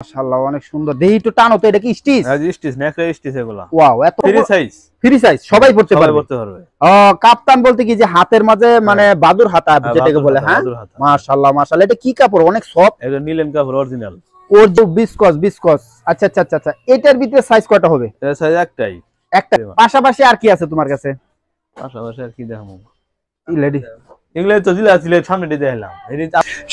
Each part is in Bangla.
মাশাআল্লাহ অনেক সুন্দর। দেহি একটু টানো তো, এটা কি স্টিচ? হ্যাঁ জি, স্টিচ, নেকড়া স্টিচ এগুলা। ওয়াও, এত ফ্রি সাইজ। ফ্রি সাইজ সবাই পড়তে সবাই পারবে। পড়তে পারবে। কাপ্তান বলতে কি যে হাতের মাঝে মানে বাদুর হাতা যেটাকে বলে, হ্যাঁ মাশাআল্লাহ মাশাআল্লাহ। এটা কি কাপড়? অনেক সফট। এটা নিলেন কাপড় অরিজিনাল। ওর যে বিসকস। আচ্ছা আচ্ছা আচ্ছা আচ্ছা। এটার ভিতরে সাইজ কয়টা হবে? এর সাইজ একটাই। একটা। পাশাপাশি আর কি আছে তোমার কাছে? পাশাপাশি আর কি দেখাবো? লেডি এগুলো তো জিলা সামনে দিয়ে দেখালাম।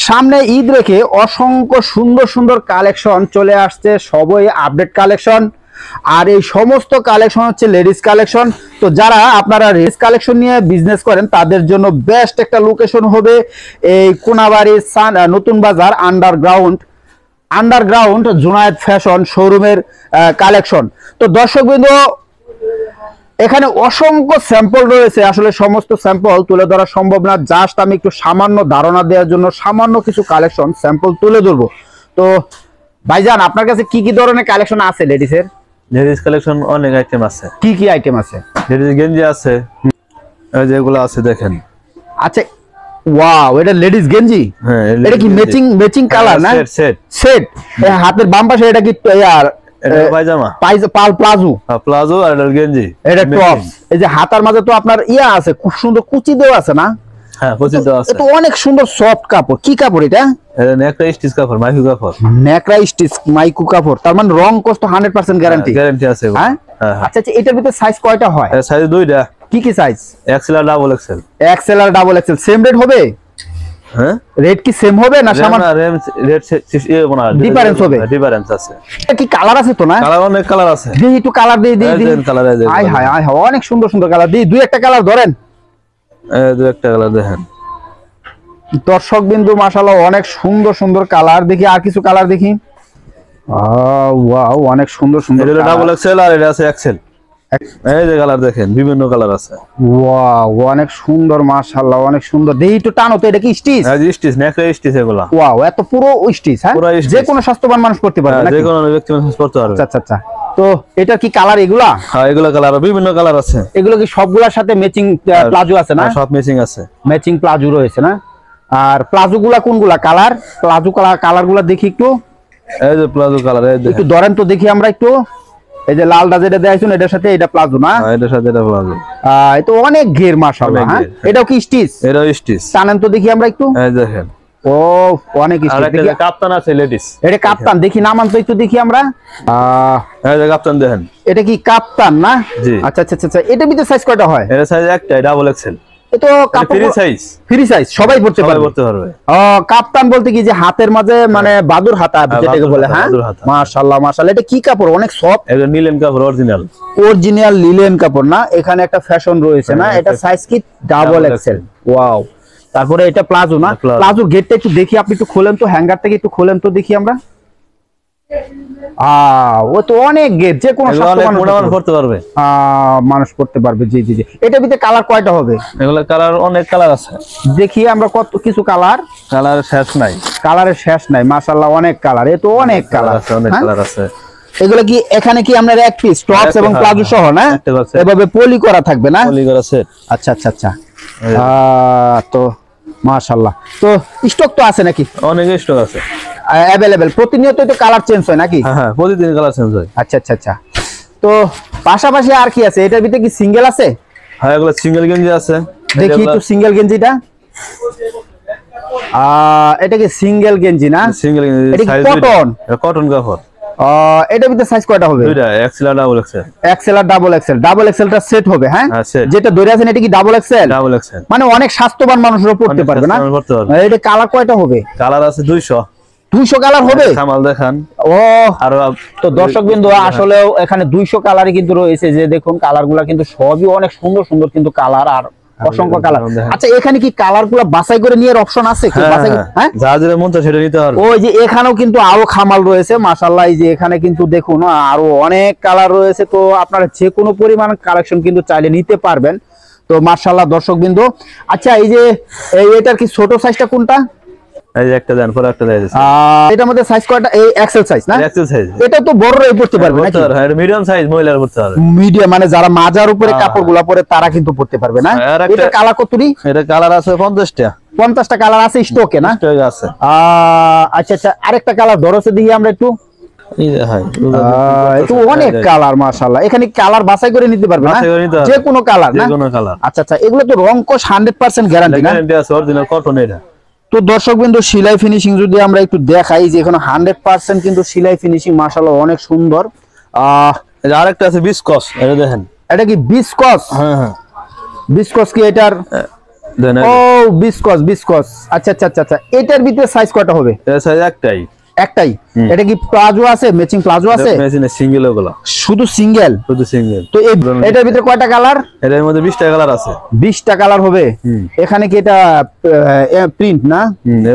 সামনে ঈদ রেখে অসংখ্য সুন্দর সুন্দর কালেকশন চলে আসছে, সবই আপডেট কালেকশন। আর এই সমস্ত কালেকশন হচ্ছে লেডিস কালেকশন। তো যারা আপনারা লেডিস কালেকশন নিয়ে বিজনেস করেন তাদের জন্য বেস্ট একটা লোকেশন হবে এই কোনাবাড়ি নতুন বাজার আন্ডারগ্রাউন্ড জুনায়েদ ফ্যাশন শোরুমের কালেকশন। তো দর্শকবৃন্দ, এখানে অসংখ্য স্যাম্পল রয়েছে, আসলে সমস্ত স্যাম্পল তুলে ধরা সম্ভব না। জাস্ট আমি একটু সামান্য ধারণা দেওয়ার জন্য সামান্য কিছু কালেকশন স্যাম্পল তুলে ধরবো। তো ভাইজান, আপনার কাছে কি কি ধরনের কালেকশন আছে লেডিসের? লেডিস কালেকশন অনেক আইটেম আছে। কি কি আইটেম আছে? লেডিস গেঞ্জি আছে, এই যেগুলো আছে দেখেন। আচ্ছা, ওয়াও, এটা লেডিস গেঞ্জি। হ্যাঁ, এটা কি ম্যাচিং কালার না? সেট। হাতের বাম পাশে এটা কি ইয়ার এটা পায়জামা, প্লাজো আর এটা গেঞ্জি, এটা টপ। এই যে হাতার মাঝে তো আপনার ইয়া আছে, খুব সুন্দর কুচি দেওয়া আছে না? হ্যাঁ, কুচি দেওয়া আছে। এটা অনেক সুন্দর সফট কাপড়। কি কাপড় এটা? এটা নেকড়া স্টিচ কাপড়, মাইকু কাপড়। নেকড়া স্টিচ মাইকু কাপড়, তার মানে রং কষ্ট 100% গ্যারান্টি। গ্যারান্টি আছে। হ্যাঁ। আচ্ছা আচ্ছা, এটার ভিতরে সাইজ কয়টা হয়? সাইজ দুইটা। কি কি সাইজ? এক্সেল আর ডাবল এক্সেল। এক্সেল আর ডাবল এক্সেল সেম রেট হবে? হ্যাঁ, রেট কি সেম হবে না সামান্য রেট ডিফারেন্স হবে? ডিফারেন্স আছে। এটা কি কালার আছে তো না? কালার অনেক কালার আছে। দিই একটু কালার দিই। কালার আছে। আয় হায় আয় হায়, অনেক সুন্দর সুন্দর কালার। দিই দুই একটা কালার ধরেন। এই দুই একটা কালার দেখেন। দর্শক বিন্দু, মাশাআল্লাহ অনেক সুন্দর সুন্দর কালার। দেখি আর কিছু কালার দেখি। ওয়াও, অনেক সুন্দর সুন্দর। এটা ডাবল এক্সেল আর এটা আছে এক্সেল। এই যে কালার দেখেন, বিভিন্ন কালার আছে। ওয়াও, অনেক সুন্দর মাশাআল্লাহ, অনেক সুন্দর। দেই একটু টানো তো, এটা কি স্টিচ? হ্যাঁ জি, স্টিচ, নেকড়া স্টিচ এগুলা। ওয়াও, এত পুরো স্টিচ। হ্যাঁ, যে কোনো স্বাস্থ্যবান মানুষ করতে পারবে নাকি? যে কোনো ব্যক্তি মানুষ করতে পারবে। আচ্ছা আচ্ছা। তো এটা কি কালার এগুলা? হ্যাঁ, এগুলা কালার বিভিন্ন কালার আছে। এগুলো কি সবগুলোর সাথে ম্যাচিং প্লাজো আছে না? সব ম্যাচিং আছে। ম্যাচিং প্লাজো রয়েছে না? আর প্লাজো গুলা কোনগুলা কালার? প্লাজো কালার গুলা দেখি একটু। এই যে প্লাজো কালার, এই দেখেন। একটু ধরেন তো দেখি আমরা একটু। এই যে লালটা যেটা দেখাইছেন এটার সাথে এটা প্লাজো না? হ্যাঁ, এটার সাথে এটা প্লাজো। এটা অনেক ঘের মাশাআল্লাহ। হ্যাঁ, এটাও কি স্টিচ? এটাও স্টিচ। টানেন তো দেখি আমরা একটু। এই দেখেন। ও, অনেক স্টিচ। আর একটা কাপ্তান আছে লেডিস। এটা কাপ্তান, দেখি নামান তো একটু দেখি আমরা। এই যে কাপ্তান দেখেন। এটা কি কাপ্তান না? জি। আচ্ছা আচ্ছা আচ্ছা। এটার ভিতরে সাইজ কয়টা হয়? এর সাইজ একটাই, ডাবল এক্সেল। এটা কাপড় ফ্রি সাইজ সবাই পড়তে পারবে। কাপ্তান বলতে কি যে হাতের মাঝে মানে বাদুর হাতা যেটাকে বলে, হ্যাঁ মাশাআল্লাহ মাশাআল্লাহ। এটা কি কাপড়? অনেক সফট। এটা নিলেন কাপড় অরিজিনাল লিলেন কাপড় না? এখানে একটা ফ্যাশন রয়েছে না? এটা সাইজ কি ডাবল এক্সেল। ওয়াও। তারপরে এটা প্লাজো না? প্লাজো গেটটা একটু দেখি, আপনি একটু খোলেন তো, হ্যাঙ্গার থেকে একটু খোলেন তো দেখি আমরা। ও তো অনেক গেট, যে কোনো মানুষ পড়তে পারবে। মানুষ পড়তে পারবে। জি জি জি। এটার ভিতরে কালার কয়টা হবে? এগুলা কালার অনেক কালার আছে। দেখি আমরা কত কিছু কালার। কালারের শেষ নাই। কালারের শেষ নাই মাশাআল্লাহ, অনেক কালার। এ তো অনেক কালার আছে, অনেক কালার আছে। এগুলো কি এখানে কি আমরা এক পিস টপস এবং প্লাজো সহ না এভাবে পলি করা থাকবে না? পলি করা সেট। আচ্ছা আচ্ছা আচ্ছা। তো মাশাআল্লাহ। তো স্টক তো আছে নাকি? অনেক স্টক আছে, अवेलेबल। প্রতিনিয়ত তো কালার চেঞ্জ হয় নাকি? হ্যাঁ, প্রতিদিন কালার চেঞ্জ হয়। আচ্ছা আচ্ছা আচ্ছা। তো পাশাপাশি আর কি আছে? এটার ভিতরে কি সিঙ্গেল আছে? হ্যাঁ, এগুলো সিঙ্গেল গেঞ্জি আছে। দেখি একটু সিঙ্গেল গেঞ্জিটা। এটা কি সিঙ্গেল গেঞ্জি না? সিঙ্গেল গেঞ্জি। এটা কি কটন? কটন কাপড়। এটার ভিতরে সাইজ কয়টা হবে? দুইটা, এক্সেল আর ডাবল এক্সেল। এক্সেল আর ডাবল এক্সেল। ডাবল এক্সেলটা সেট হবে? হ্যাঁ, যেটা ধরে আছেন এটা কি ডাবল এক্সেল? ডাবল এক্সেল মানে অনেক স্বাস্থ্যবান মানুষরা পড়তে পারবে না? এটা কালার কয়টা হবে? কালার আছে 200 কালার হবে। সামাল দেখান। আর তো দর্শকবৃন্দ, আসলে এখানে 200 কালারই কিন্তু রয়েছে। যে দেখুন কালারগুলো কিন্তু সবই অনেক সুন্দর সুন্দর কিন্তু কালার, আর অসংখ্য কালার। আচ্ছা, এখানে কি কালারগুলো বাছাই করে নেওয়ার অপশন আছে? হ্যাঁ, যা যেটা মন চায় সেটা নিতে পারবে। ওই যে এখানেও কিন্তু আরো খামাল রয়েছে মাশাআল্লাহ। এই যে এখানে কিন্তু দেখুন আরো অনেক কালার রয়েছে। তো আপনারা যে কোনো পরিমাণ কালেকশন কিন্তু চাইলে নিতে পারবেন। তো মাশাআল্লাহ দর্শকবৃন্দ। আচ্ছা, এই যে এটার কি ছোট সাইজটা কোনটা? এই যে একটা দেন, পরে একটা দেন। এটার মধ্যে সাইজ কয়টা? এই এক্সেল সাইজ না? XL size. এটা তো বড়রাই পড়তে পারবে নাকি? হ্যাঁ, মিডিয়াম সাইজ মহিলারা পড়তে পারবে। মিডিয়াম মানে যারা মাজার উপরে কাপড়গুলো পরে তারা কিন্তু পড়তে পারবে না? এটা কালার কতটি? এটা কালার আছে 50টা। 50টা কালার আছে স্টকে না? স্টকে আছে। আচ্ছা আচ্ছা। আরেকটা কালার ধরছে দেখি আমরা একটু। এই যে হয় একটু অনেক কালার মাশাআল্লাহ, এখানে কালার বাছাই করে নিতে পারবে না, বাছাই করে নিতে পারবে। যে কোনো কালার যে না? কোনো কালার আচ্ছা আচ্ছা, এগুলো তো রং কোশ 100% গ্যারান্টি না? গ্যারান্টি আছে, অরিজিনাল কটন এটা। তো দর্শক বিন্দু সেলাই ফিনিশিং যদি আমরা একটু দেখাই, যে এখানে 100% কিন্তু সেলাই ফিনিশিং মাশাআল্লাহ অনেক সুন্দর। এই যে আরেকটা আছে বিসকস, এটা দেখেন। এটা কি বিসকস? হ্যাঁ হ্যাঁ, বিসকস কি এটার? দেন ও বিসকস, বিসকস। আচ্ছা আচ্ছা আচ্ছা আচ্ছা, এটার ভিতরে সাইজ কয়টা হবে? এটা সাইজ একটাই। একটাই? এটা কি প্লাজো আছে, ম্যাচিং প্লাজো আছে? মেশিনে সিঙ্গেল ওগুলো, শুধু সিঙ্গেল? শুধু সিঙ্গেল। তো এটার ভিতরে কয়টা কালার? এটার মধ্যে 20টা কালার আছে। 20টা কালার হবে। এখানে কি এটা প্রিন্ট না?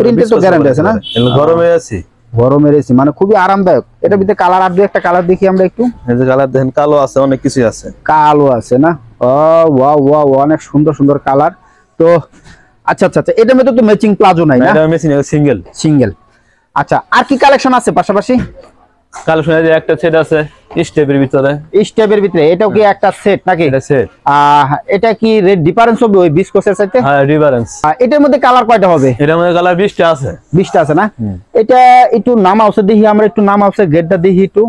প্রিন্টে তো গ্যারান্টি আছে না? গরমে আছে, গরমের এসি মানে খুবই আরামদায়ক। এটার ভিতরে কালার আর দুই একটা কালার দেখি আমরা একটু। এই যে কালার দেখেন, কালো আছে, অনেক কিছু আছে। কালো আছে না? ও ওয়াও ওয়াও, অনেক সুন্দর সুন্দর কালার। তো আচ্ছা আচ্ছা আচ্ছা, এটার মধ্যে তো ম্যাচিং প্লাজো নাই না? এটা মেশিনে সিঙ্গেল। সিঙ্গেল। আচ্ছা, আর কি কালেকশন আছে পাশাপাশি? কালেকশন এই যে একটা সেট আছে স্টেপের ভিতরে। স্টেপের ভিতরে এটাও কি একটা সেট নাকি? এটা সেট। এটা কি রেট ডিফারেন্স হবে ওই বিসকসের সাথে? হ্যাঁ, ডিফারেন্স। এটার মধ্যে কালার কয়টা হবে? এটার মধ্যে কালার 20টা আছে। 20টা আছে না? এটা একটু নাম আছে দেখি, আমরা একটু নাম আছে, গেটটা দেখি একটু।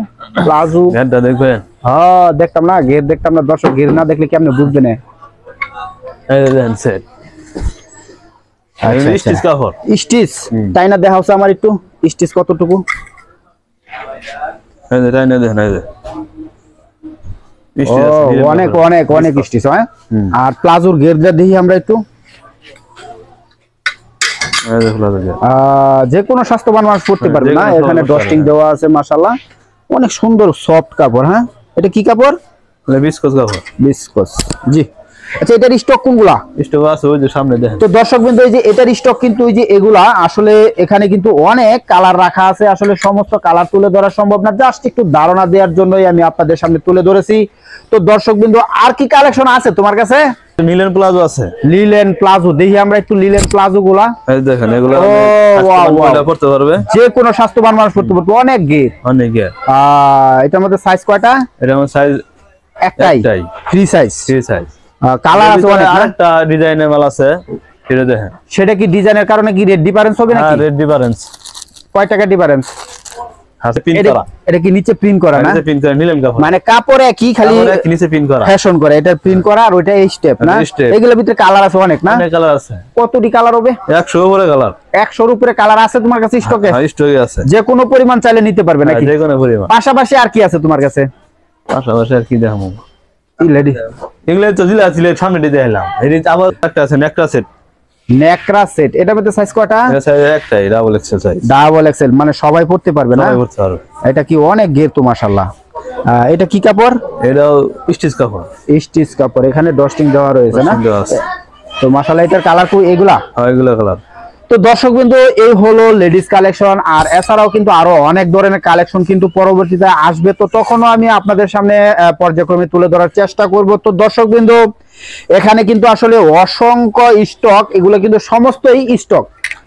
প্লাজো এটা দেখবেন। হ্যাঁ, দেখতাম না, গেট দেখতাম না। দর্শক গেট না দেখলে কেমনে বুঝবে না? এই যে দেখেন সেট। স্টিচ কাপড়। স্টিচ তাই না? দেখা হচ্ছে আমার একটু স্টিচ কতটুকু? এই যে তাই না, দেখেন এই যে ও, অনেক অনেক অনেক স্টিচ হয়। আর প্লাজোর গেটটা দেখি আমরা একটু। এই যে খোলা থাকে। যে কোনো স্বাস্থ্যবান মানুষ পড়তে পারবে না? এখানে ডস্টিং দেওয়া আছে মাশাআল্লাহ, অনেক সুন্দর সফট কাপড়। হ্যাঁ, এটা কি কাপড়? এটা বিসকস কাপড়। বিসকস, জি। আচ্ছা, এটার স্টক কোনগুলা? স্টক আছে ওই যে সামনে দেখেন। তো দর্শক বিন্দু, এই যে এটার স্টক কিন্তু ওই যে এগুলা আসলে এখানে কিন্তু অনেক কালার রাখা আছে। আসলে সমস্ত কালার তুলে ধরা সম্ভব না, জাস্ট একটু ধারণা দেওয়ার জন্যই আমি আপনাদের সামনে তুলে ধরেছি। তো দর্শক বিন্দু, আর কি কালেকশন আছে তোমার কাছে? লিলেন প্লাজো আছে। লিলেন প্লাজো দেখি আমরা একটু, লিলেন প্লাজো গুলা। এই দেখেন, এগুলো ও ওয়াও ওয়াও, পড়তে পারবে, যে কোনো স্বাস্থ্যবান মানুষ পড়তে পারবে। অনেক গেট। অনেক গিয়ে। এটার মধ্যে সাইজ কয়টা? এটার মধ্যে সাইজ একটাই? Free size. Free size. Colour আছে অনেক না? আরেকটা ডিজাইনের মাল আছে, এটা দেখেন। সেটা কি ডিজাইনের কারণে কি রেট ডিফারেন্স হবে নাকি? হ্যাঁ, রেট ডিফারেন্স। কয় টাকা ডিফারেন্স? আছে পিন করা। এটা কি নিচে প্রিন্ট করা না? নিচে পিন করা নিলেন কাপড়। মানে কাপড়ে কি খালি নিচে পিন করা, ফ্যাশন করে, এটা প্রিন্ট করা, আর ওইটা স্টেপ না? স্টেপ। এগুলোর ভিতরে কালার আছে অনেক না? অনেক কালার আছে। কতটি কালার হবে? 100 উপরে কালার। 100-র উপরে কালার আছে তোমার কাছে স্টকে? হ্যাঁ, স্টকে আছে। যে কোনো পরিমাণ চাইলে নিতে পারবে নাকি? যে কোনো পরিমাণ। পাশাপাশি আর কি আছে তোমার কাছে? পাশাপাশি আর কি দেখাবো? এই লেডি এগুলো তো জিলা ছিল, সামনে দিয়ে দেখালাম। এই আবার একটা আছে নেকড়া সেট। নেকড়া সেট, এটার মধ্যে সাইজ কয়টা? এটা সাইজ একটাই, double XL size. Double XL, মানে সবাই পড়তে পারবে না? সবাই পড়তে পারবে। এটা কি অনেক গের তো মাশাআল্লাহ। এটা কি কাপড়? এটাও স্টিচ কাপড়। স্টিচ কাপড়, এখানে ডস্টিং দেওয়া রয়েছে না? ডস্টিং দেওয়া আছে। তো মাশাআল্লাহ, এটার কালার কি এগুলা? হ্যাঁ, এগুলো কালার। তো দর্শক বিন্দু, এই হলো লেডিস কালেকশন। আর এছাড়াও কিন্তু আরো অনেক ধরনের কালেকশন কিন্তু পরবর্তীতে আসবে, তো তখনও আমি আপনাদের সামনে পর্যায়ক্রমে তুলে ধরার চেষ্টা করব। তো দর্শক বিন্দু, এখানে কিন্তু আসলে অসংখ্য স্টক, এগুলো কিন্তু সমস্তই স্টক।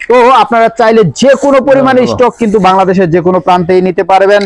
তো আপনারা চাইলে যে কোনো পরিমাণে স্টক কিন্তু বাংলাদেশের যে কোনো প্রান্তেই নিতে পারবেন।